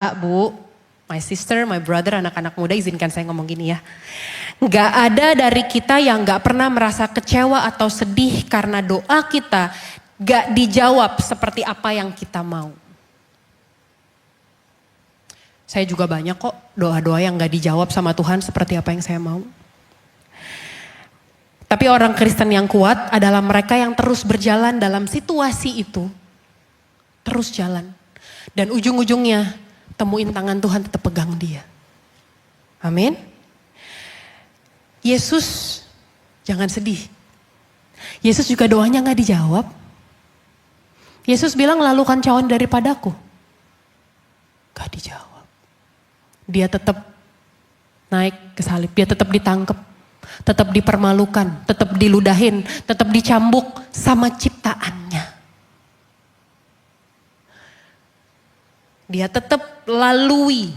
Bu, my sister, my brother, anak-anak muda, izinkan saya ngomong gini ya. Gak ada dari kita yang gak pernah merasa kecewa atau sedih karena doa kita gak dijawab seperti apa yang kita mau. Saya juga banyak kok doa-doa yang gak dijawab sama Tuhan seperti apa yang saya mau. Tapi orang Kristen yang kuat adalah mereka yang terus berjalan dalam situasi itu. Terus jalan. Dan ujung-ujungnya temuin tangan Tuhan, tetap pegang dia. Amin. Yesus jangan sedih. Yesus juga doanya gak dijawab. Yesus bilang lalukan cawan daripadaku. Gak dijawab. Dia tetap naik ke salib. Dia tetap ditangkap. Tetap dipermalukan. Tetap diludahin. Tetap dicambuk sama ciptaannya. Dia tetap lalui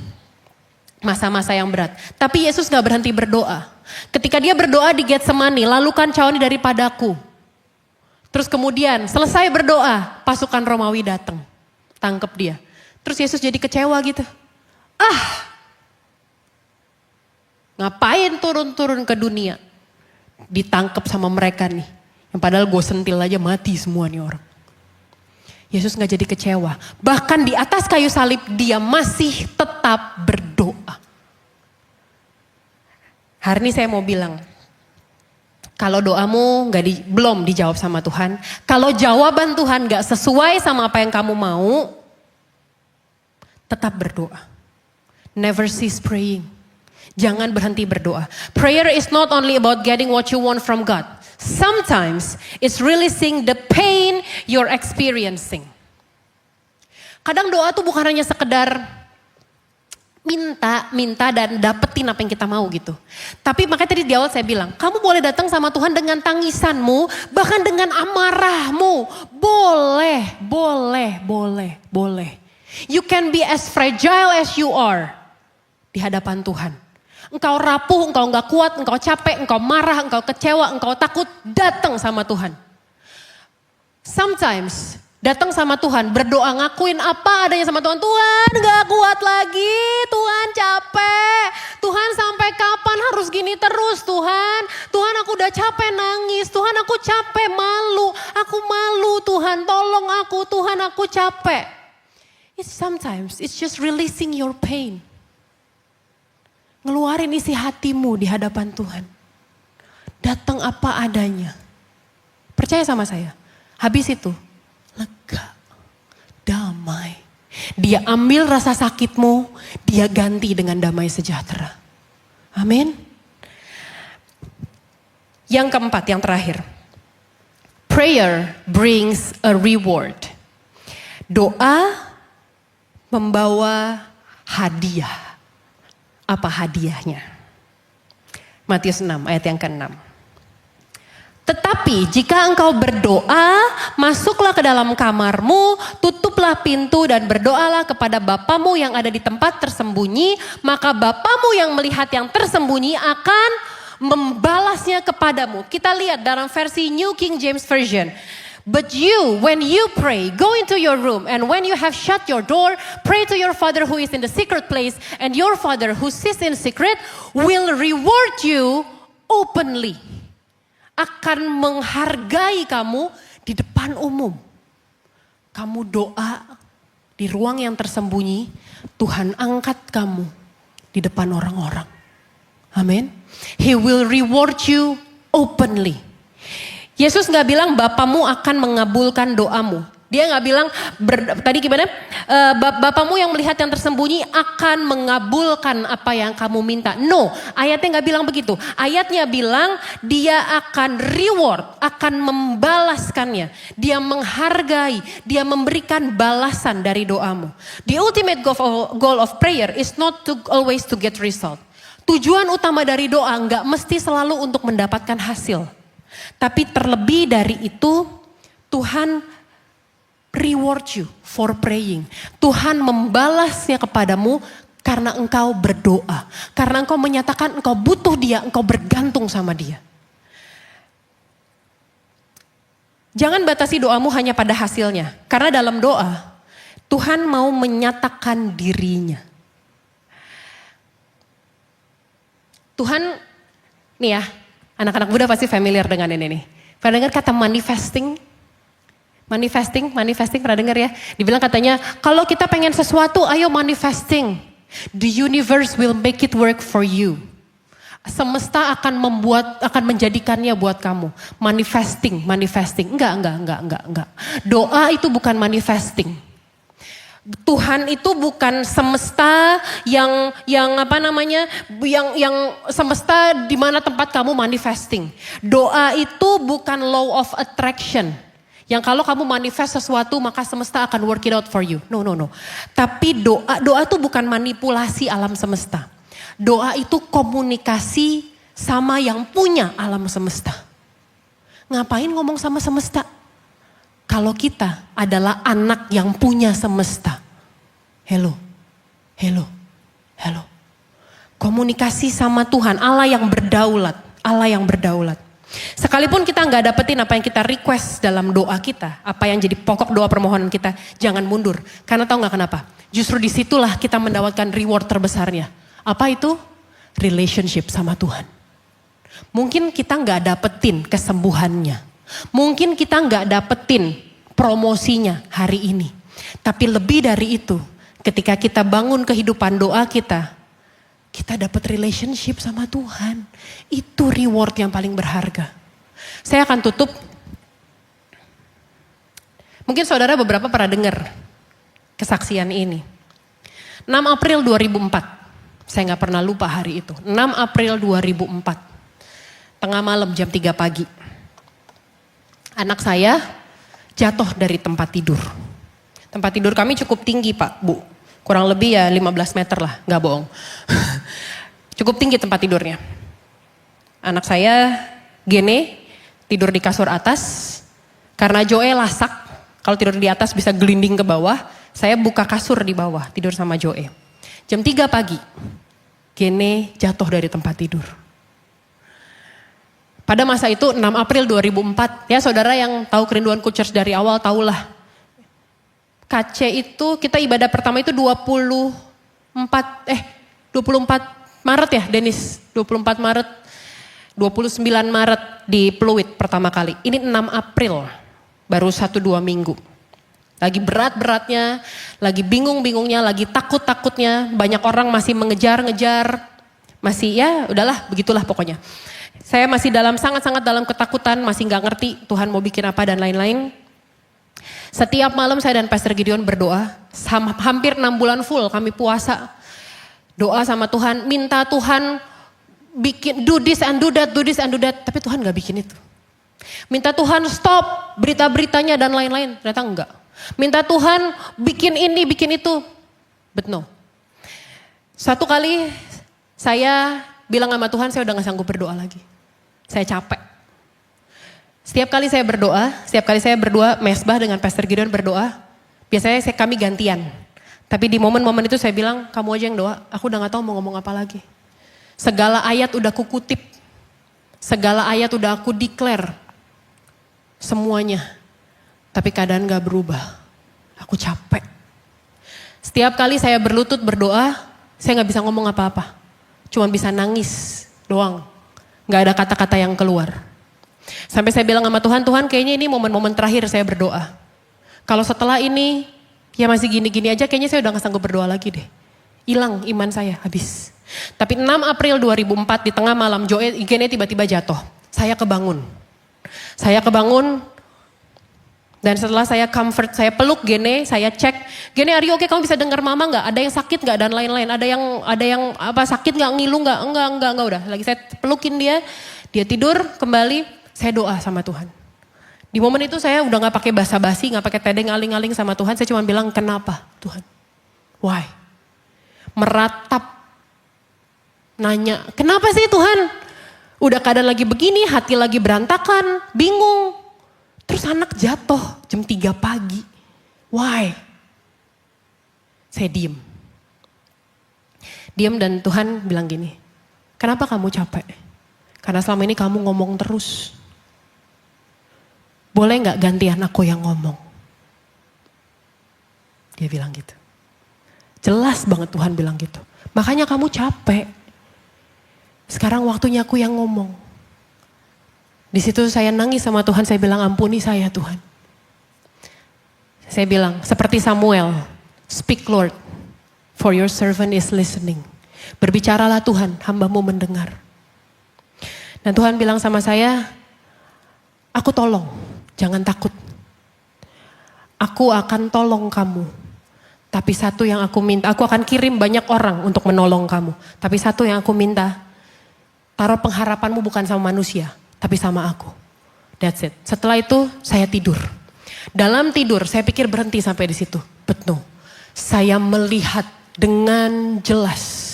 masa-masa yang berat. Tapi Yesus gak berhenti berdoa. Ketika dia berdoa di Getsemani, lalukan cawan daripadaku. Terus kemudian selesai berdoa, pasukan Romawi datang. Tangkep dia. Terus Yesus jadi kecewa gitu. Ngapain turun-turun ke dunia? Ditangkep sama mereka nih. Yang padahal gue sentil aja mati semua nih orang. Yesus gak jadi kecewa. Bahkan di atas kayu salib dia masih tetap berdoa. Hari ini saya mau bilang. Kalau doamu belum dijawab sama Tuhan. Kalau jawaban Tuhan gak sesuai sama apa yang kamu mau. Tetap berdoa. Never cease praying. Jangan berhenti berdoa. Prayer is not only about getting what you want from God. Sometimes it's releasing the pain you're experiencing. Kadang doa tuh bukan hanya sekedar minta dan dapetin apa yang kita mau gitu. Tapi makanya tadi di awal saya bilang, kamu boleh datang sama Tuhan dengan tangisanmu, bahkan dengan amarahmu. Boleh. You can be as fragile as you are di hadapan Tuhan. Engkau rapuh, engkau gak kuat, engkau capek, engkau marah, engkau kecewa, engkau takut, datang sama Tuhan. Sometimes datang sama Tuhan, berdoa ngakuin apa adanya sama Tuhan. Tuhan gak kuat lagi, Tuhan capek. Tuhan sampai kapan harus gini terus Tuhan. Tuhan aku udah capek nangis, Tuhan aku capek malu. Aku malu Tuhan, tolong aku Tuhan, aku capek. Sometimes it's just releasing your pain. Ngeluarin isi hatimu di hadapan Tuhan. Datang apa adanya. Percaya sama saya. Habis itu, lega, damai. Dia ambil rasa sakitmu, dia ganti dengan damai sejahtera. Amin. Yang keempat, yang terakhir. Prayer brings a reward. Doa membawa hadiah. Apa hadiahnya? Matius 6 ayat yang ke-6. Tetapi jika engkau berdoa, masuklah ke dalam kamarmu, tutuplah pintu dan berdoalah kepada Bapamu yang ada di tempat tersembunyi, maka Bapamu yang melihat yang tersembunyi akan membalasnya kepadamu. Kita lihat dalam versi New King James Version. But you, when you pray, go into your room, and when you have shut your door, pray to your Father who is in the secret place, and your Father who sits in secret will reward you openly. Akan menghargai kamu di depan umum. Kamu doa di ruang yang tersembunyi, Tuhan angkat kamu di depan orang-orang. Amin. He will reward you openly. Yesus gak bilang Bapamu akan mengabulkan doamu. Dia gak bilang, tadi gimana? Bapamu yang melihat yang tersembunyi akan mengabulkan apa yang kamu minta. No, ayatnya gak bilang begitu. Ayatnya bilang dia akan reward, akan membalaskannya. Dia menghargai, dia memberikan balasan dari doamu. The ultimate goal of prayer is not to always to get result. Tujuan utama dari doa gak mesti selalu untuk mendapatkan hasil. Tapi terlebih dari itu, Tuhan reward you for praying. Tuhan membalasnya kepadamu karena engkau berdoa. Karena engkau menyatakan engkau butuh dia, engkau bergantung sama dia. Jangan batasi doamu hanya pada hasilnya. Karena dalam doa, Tuhan mau menyatakan dirinya. Tuhan, nih ya, anak-anak muda pasti familiar dengan ini nih. Pernah dengar kata manifesting? Manifesting, pernah dengar ya? Dibilang katanya, kalau kita pengen sesuatu, ayo manifesting. The universe will make it work for you. Semesta akan menjadikannya buat kamu. Manifesting. Enggak. Doa itu bukan manifesting. Tuhan itu bukan semesta yang semesta di mana tempat kamu manifesting. Doa itu bukan law of attraction. Yang kalau kamu manifest sesuatu maka semesta akan work it out for you. No. Tapi doa itu bukan manipulasi alam semesta. Doa itu komunikasi sama yang punya alam semesta. Ngapain ngomong sama semesta? Kalau kita adalah anak yang punya semesta. Hello. Komunikasi sama Tuhan, Allah yang berdaulat. Sekalipun kita nggak dapetin apa yang kita request dalam doa kita, apa yang jadi pokok doa permohonan kita, jangan mundur. Karena tahu nggak kenapa? Justru disitulah kita mendapatkan reward terbesarnya. Apa itu? Relationship sama Tuhan. Mungkin kita nggak dapetin kesembuhannya. Mungkin kita nggak dapetin promosinya hari ini. Tapi lebih dari itu, ketika kita bangun kehidupan doa kita dapat relationship sama Tuhan. Itu reward yang paling berharga. Saya akan tutup. Mungkin saudara beberapa pernah dengar kesaksian ini. 6 April 2004. Saya nggak pernah lupa hari itu. 6 April 2004. Tengah malam jam 3 pagi. Anak saya jatuh dari tempat tidur. Tempat tidur kami cukup tinggi Pak, Bu. Kurang lebih ya 15 meter lah, nggak bohong. Cukup tinggi tempat tidurnya. Anak saya Gene tidur di kasur atas. Karena Joe lasak, kalau tidur di atas bisa gelinding ke bawah. Saya buka kasur di bawah, tidur sama Joe. Jam 3 pagi, Gene jatuh dari tempat tidur. Pada masa itu 6 April 2004, ya saudara yang tahu Kerinduanku Church dari awal tahulah. KC itu kita ibadah pertama itu 24 Maret ya Denis, 24 Maret, 29 Maret di Pluit pertama kali. Ini 6 April, baru 1-2 minggu. Lagi berat-beratnya, lagi bingung-bingungnya, lagi takut-takutnya, banyak orang masih mengejar-ngejar, masih ya udahlah begitulah pokoknya. Saya masih sangat-sangat dalam ketakutan, masih gak ngerti Tuhan mau bikin apa dan lain-lain. Setiap malam saya dan Pastor Gideon berdoa, hampir 6 bulan full kami puasa. Doa sama Tuhan, minta Tuhan bikin do this and do that, tapi Tuhan gak bikin itu. Minta Tuhan stop berita-beritanya dan lain-lain, ternyata enggak. Minta Tuhan bikin ini, bikin itu, but no. Satu kali saya bilang sama Tuhan, saya udah gak sanggup berdoa lagi. Saya capek. Setiap kali saya berdoa, mesbah dengan Pastor Gideon berdoa, biasanya kami gantian. Tapi di momen-momen itu saya bilang, kamu aja yang doa, aku udah gak tahu mau ngomong apa lagi. Segala ayat udah aku kutip, segala ayat udah aku declare, semuanya. Tapi keadaan gak berubah, aku capek. Setiap kali saya berlutut berdoa, saya gak bisa ngomong apa-apa. Cuma bisa nangis doang, gak ada kata-kata yang keluar. Sampai saya bilang sama Tuhan, Tuhan kayaknya ini momen-momen terakhir saya berdoa. Kalau setelah ini, ya masih gini-gini aja kayaknya saya udah gak sanggup berdoa lagi deh. Hilang iman saya, habis. Tapi 6 April 2004 di tengah malam, Gene tiba-tiba jatuh. Saya kebangun. Dan setelah saya comfort, saya peluk Gene, saya cek, Gene are you okay, kamu bisa dengar mama gak? Ada yang sakit gak dan lain-lain, ada yang apa sakit gak, ngilu gak? Enggak udah. Lagi saya pelukin dia tidur kembali, saya doa sama Tuhan. Di momen itu saya udah gak pakai basa-basi, gak pakai tedeng aling-aling sama Tuhan, saya cuma bilang kenapa Tuhan? Why? Meratap, nanya, kenapa sih Tuhan? Udah keadaan lagi begini, hati lagi berantakan, bingung. Terus anak jatuh jam 3 pagi. Why? Saya diem. Diem dan Tuhan bilang gini, kenapa kamu capek? Karena selama ini kamu ngomong terus. Boleh gak gantian aku yang ngomong? Dia bilang gitu. Jelas banget Tuhan bilang gitu. Makanya kamu capek. Sekarang waktunya aku yang ngomong. Di situ saya nangis sama Tuhan, saya bilang ampuni saya Tuhan. Saya bilang seperti Samuel, speak Lord, for your servant is listening. Berbicaralah Tuhan, hamba-Mu mendengar. Dan Tuhan bilang sama saya, aku tolong, jangan takut. Aku akan tolong kamu. Tapi satu yang aku minta, aku akan kirim banyak orang untuk menolong kamu. Tapi satu yang aku minta, taruh pengharapanmu bukan sama manusia, tapi sama aku. That's it. Setelah itu saya tidur. Dalam tidur saya pikir berhenti sampai di situ. But no. Saya melihat dengan jelas.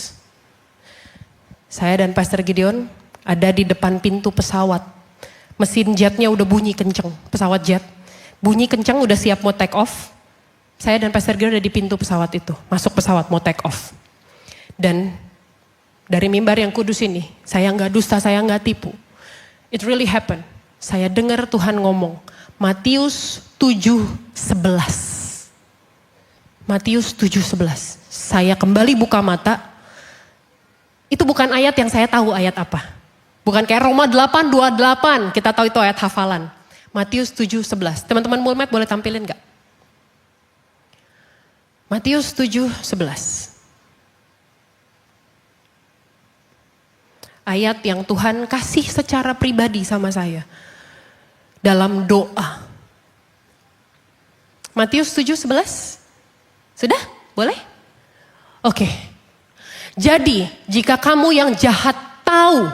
Saya dan Pastor Gideon ada di depan pintu pesawat. Mesin jetnya udah bunyi kenceng, pesawat jet. Bunyi kenceng udah siap mau take off. Saya dan Pastor Gideon ada di pintu pesawat itu. Masuk pesawat mau take off. Dan dari mimbar yang kudus ini, saya nggak dusta, saya nggak tipu. It really happened. Saya dengar Tuhan ngomong, Matius 7:11. Matius 7:11. Saya kembali buka mata. Itu bukan ayat yang saya tahu ayat apa. Bukan kayak Roma 8:28, kita tahu itu ayat hafalan. Matius 7:11. Teman-teman Mulmet boleh tampilin gak? Matius 7:11. Ayat yang Tuhan kasih secara pribadi sama saya. Dalam doa. Matius 7:11. Sudah? Boleh? Oke. Jadi jika kamu yang jahat tahu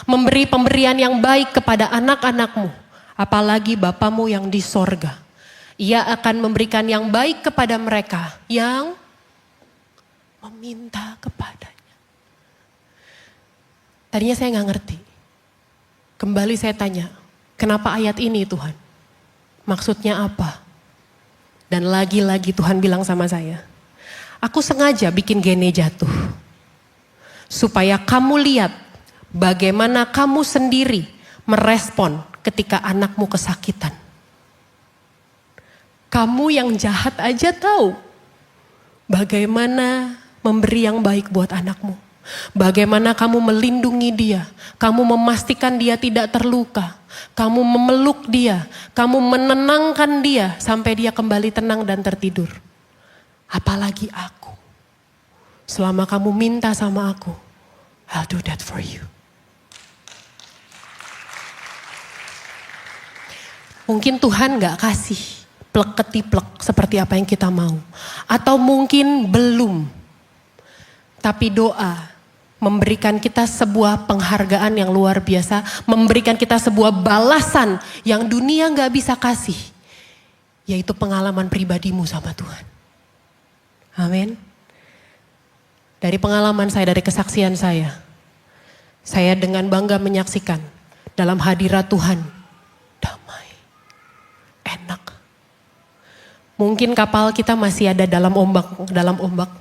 memberi pemberian yang baik kepada anak-anakmu, apalagi Bapamu yang di sorga, Ia akan memberikan yang baik kepada mereka yang meminta kepadanya. Tadinya saya nggak ngerti. Kembali saya tanya, kenapa ayat ini Tuhan? Maksudnya apa? Dan lagi-lagi Tuhan bilang sama saya, aku sengaja bikin gene jatuh. Supaya kamu lihat bagaimana kamu sendiri merespon ketika anakmu kesakitan. Kamu yang jahat aja tahu bagaimana memberi yang baik buat anakmu. Bagaimana kamu melindungi dia. Kamu memastikan dia tidak terluka. Kamu memeluk dia. Kamu menenangkan dia sampai dia kembali tenang dan tertidur. Apalagi aku. Selama kamu minta sama aku, I'll do that for you. Mungkin Tuhan gak kasih plek ketiplek seperti apa yang kita mau. Atau mungkin belum. Tapi doa memberikan kita sebuah penghargaan yang luar biasa. Memberikan kita sebuah balasan yang dunia gak bisa kasih. Yaitu pengalaman pribadimu sama Tuhan. Amin. Dari pengalaman saya, dari kesaksian saya dengan bangga menyaksikan dalam hadirat Tuhan, damai, enak. Mungkin kapal kita masih ada dalam ombak.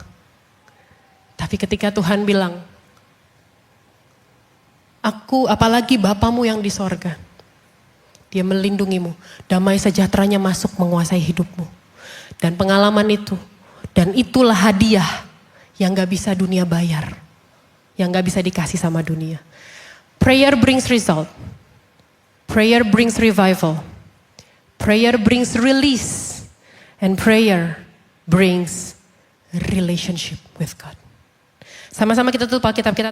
Tapi ketika Tuhan bilang, aku apalagi Bapamu yang di sorga, Dia melindungimu, damai sejahteranya masuk menguasai hidupmu. Dan pengalaman itu, dan itulah hadiah yang gak bisa dunia bayar. Yang gak bisa dikasih sama dunia. Prayer brings result. Prayer brings revival. Prayer brings release. And prayer brings relationship with God. Sama-sama kita tutup Alkitab kita.